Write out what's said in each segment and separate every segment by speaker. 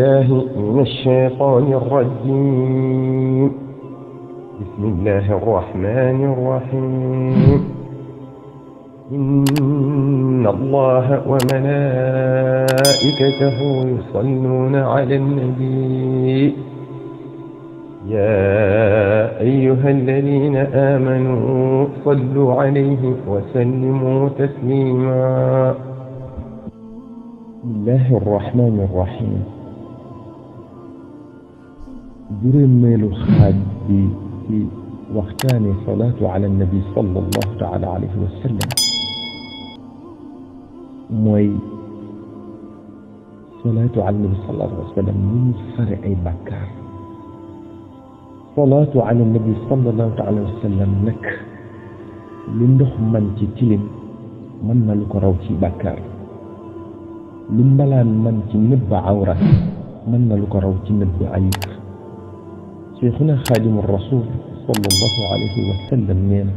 Speaker 1: بالله من الشيطان الرجيم. بسم الله الرحمن الرحيم. إن الله وملائكته يصلون على النبي يا أيها الذين آمنوا صلوا عليه وسلموا تسليما. بسم الله الرحمن الرحيم. جرميل خاج في وقتان صلاة على النبي صلى الله تعالى عليه وسلم موي صلاة على النبي صلى الله عليه وسلم من فرع بكار. صلاة على النبي صلى الله عليه وسلم نك لندخ من تلم من نلقى روتي بكار لمبلان من تنبع عورة من نلقى روتي نبع عيب. شيخنا خادم الرسول صلى الله عليه وسلم نينا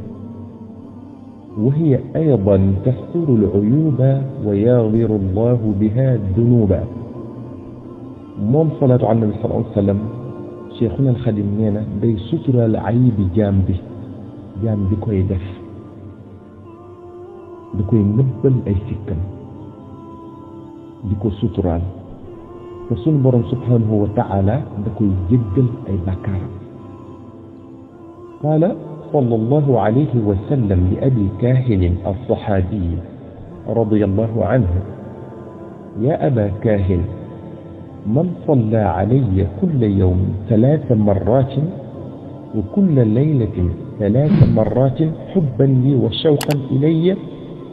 Speaker 1: وهي أيضا تستر العيوب ويغفر الله بها الذنوب. موم صلاة على النبي صلى الله عليه وسلم شيخنا الخادم نينا بي ستر العيب جامبي كوي دف دكوي نبل أي سكن دكو سترال فسن برم سبحانه وتعالى دكوي جدل أي بكار. قال صلى الله عليه وسلم لأبي كاهل الصحابي رضي الله عنه يا أبا كاهل من صلى علي كل يوم 3 مرات وكل ليلة 3 مرات حبا لي وشوقا إلي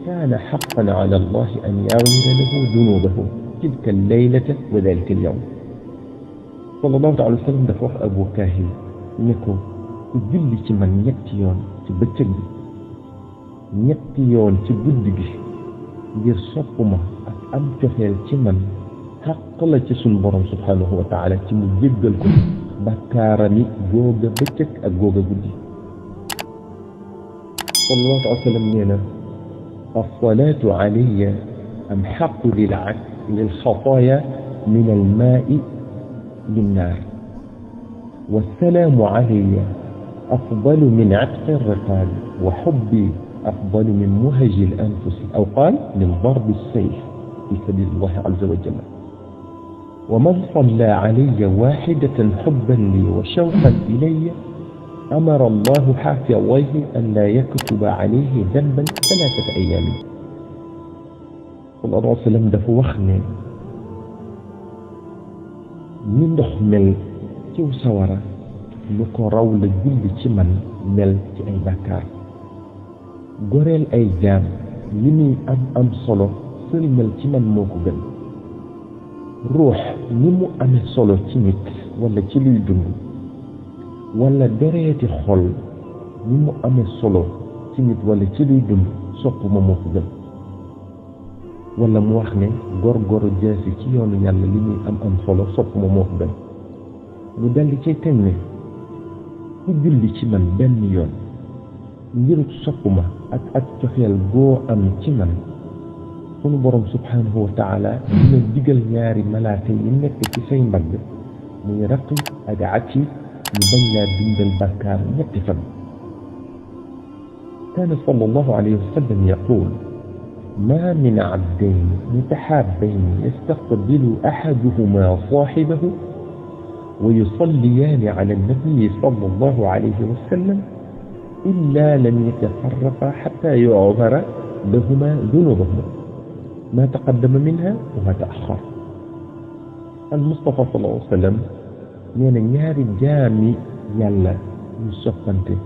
Speaker 1: كان حقا على الله أن يغفر له ذنوبه تلك الليلة وذلك اليوم. صلى الله عليه وسلم دفع أبو كاهل نكو julli ci man ñetti yoon ci bëccëg bi ñetti yoon ci guddi gi ngir sopp ma ak am cofeel ci man xaq la ci sun borom subhanahu wa taala ci mu jéggal ko bakkaarami googa bëccëg ak googa guddi. sallallahu alayhi wa sallam nee na الصلاة علي أمحق للخطايا من الماء للنار والسلام علي أفضل من عتق الرقاب وحبي أفضل من مهج الأنفس أو قال من ضرب السيف في سبيل الله عز وجل. ومن صلى علي واحدة حبا لي وشوقا إلي أمر الله حافظيه أن لا يكتب عليه ذنبا 3 أيام. صلى الله عليه وسلم دفو وخني من دخمل تيو سورة lu ko raw la julli ci man mel ci ay bàkkaar. goreel ay jaam li muy am solo sëlmal ci man moo ko gën. ruux ni mu amee solo ci nit wala ci luy dund wala dereeti xol ni mu amee solo ci nit wala ci luy dund sopp ma moo ko gën. wala mu wax ne gorgoro jaasi ci yoonu yàlla li muy am solo sopp ma moo ko gën. ñu daldi cay teg ne ku julli ci man benn yoon ngir sopp ma ak cofeel goo am ci man sunu borom subhanahu wa taala dina digal ñaari malaaka yi nekk ci say mbagg muy raqi ak ati ñu bañ laa bindal bàkkaar ñetti fan. كان صلى الله عليه وسلم يقول ما من عبدين متحابين يستقبل أحدهما صاحبه ويصليان على النبي صلى الله عليه وسلم إلا لم يتفرقا حتى يغفر لهما ذنوبهما ما تقدم منها وما تأخر. المصطفى صلى الله عليه وسلم نينا ñaari jaami yàlla ñu soppante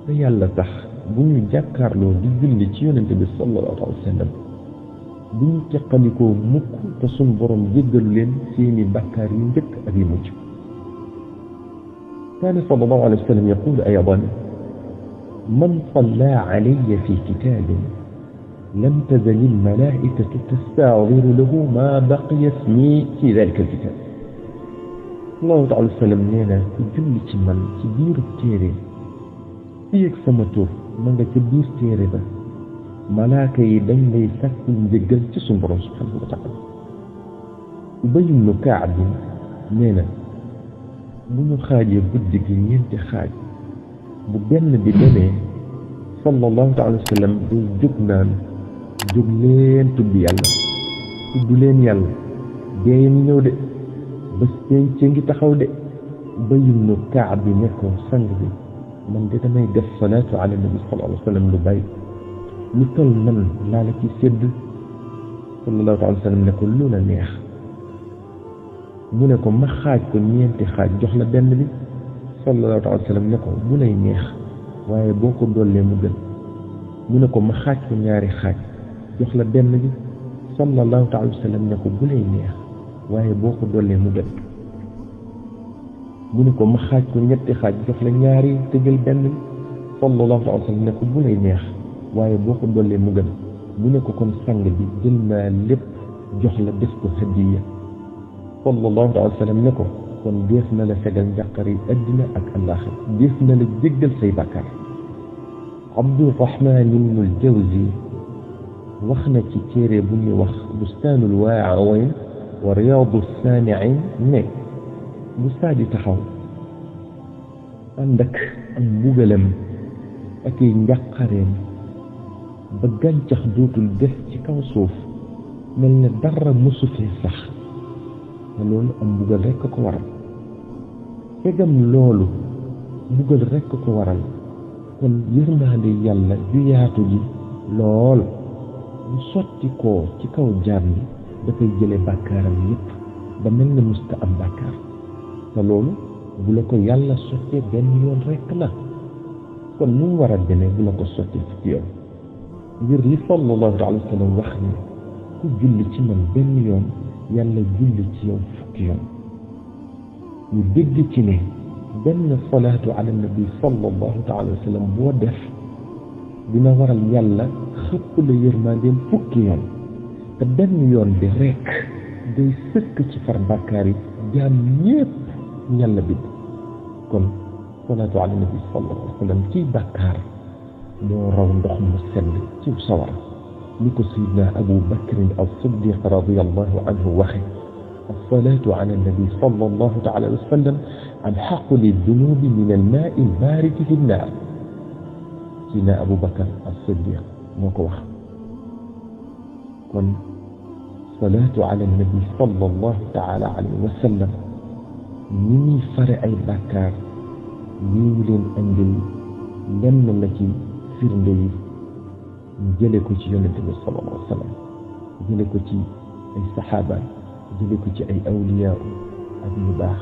Speaker 1: te yàlla tax bu ñu jàkkaarloo di julli ci yonente bi sallallahu alayhi wa sallam bu ñu teqalikoo mukk te sun borom jéggalu leen seeni bàkkaar yu njëkk ak yu mujj. كان صلى الله عليه وسلم يقول أيضا من صلى علي في كتاب لم تزل الملائكة تستغفر له ما بقي اسمي في ذلك الكتاب. الله تعالى وسلم لنا في جل من كبير التيري فيك سمتور من كبير تيري ملائكة يدن لي سكن جل سبحانه وتعالى Ubay ibnu Kaab bi nee na bu ñu xaajee guddi gi ñeenti xaaj bu benn bi demee sallallahu alayhi wa sallam du jóg naan jóg leen tudd yàlla tudd leen yàlla dee ngi ñëw de bés penc ngi taxaw de Ubay ibnu Kaab bi ne ko sang bi man de damay def salaatu ala nabi sallallahu alayhi wa sallam lu bàyyi lu toll man laa la ci sédd sallallahu alayhi wa sallam ne ko lu la neex mu ne ko ma xaaj ko ñeenti xaaj jox la benn bi sallallahu alayhi wa sallam ne ko bu lay neex waaye boo ko dollee mu gën mu ne ko ma xaaj ko ñaari xaaj jox la benn bi sallallahu alayhi wa sallam ne ko bu lay neex waaye boo ko dollee mu gën mu ne ko ma xaaj ko ñetti xaaj jox la ñaari te jël benn bi sallallahu alayhi wa sallam ne ko bu lay neex waaye boo ko dollee mu gën mu ne ko kon sang bi jël naa lépp jox la def ko hadiya sallallahu alayhi wa sallam ne ko kon def na la fegal njàqar yi addina ak àllaaxira def na la jéggal say bàkkaar Abdurrahman ibnul Jawzi wax na ci téere bu ñuy wax bustaanul waa'iin wa riyaadu saami'iin ne bu saadi taxaw ànd ak mbugalam ak i njàqareem ba gàncax dootul des ci kaw suuf mel ne dara mësu fee sax te loolu am mbugal rekk ko waral tegam loolu mbugal rekk ko waral kon yërmaande yàlla ju yaatu ji lool bu sotti koo ci kaw jaam bi dafay jële bàkkaaram yépp ba mel ne musta am bàkkaar te loolu bu la ko yàlla sottee benn yoon rekk la kon nu mu war a demee bu la ko sottee ci yow ngir li sallallahu alayhi wa sallam wax ni ku julli ci man benn yoon yàlla julli ci yow fukki yoon ñu dégg ci ne benn salaatu ala nabi sallallahu alayhi wa sallam boo def dina waral yàlla xëpp la yërmandeem fukki yoon te benn yoon bi rekk day sëkk ci far bàkkaar yi jaam ñépp yàlla bind kon salaatu ala nabi sallallahu alayhi wa sallam ciy bàkkaar moo raw ndox mu sell ci sawara ni ko sayidna Abu Bakrin as-Siddiq radiyallahu anhu waxe as-salaatu ala nabi sallallahu taala alayhi wa sallam alxaqu lidunubi min almaai albaaridi fi nnaar sayidna Abu Bakr as-Siddiq moo ko wax kon salaatu ala nabi sallallahu taala alayhi wa sallam ni ñuy fare ay bàkkaar lii ñu leen andil lenn la ci firnde yi ñu jële ko ci yonente bi sallallahu alayhi wa sallam jële ko ci ay saxaaba jële ko ci ay awliyaa ak ñu baax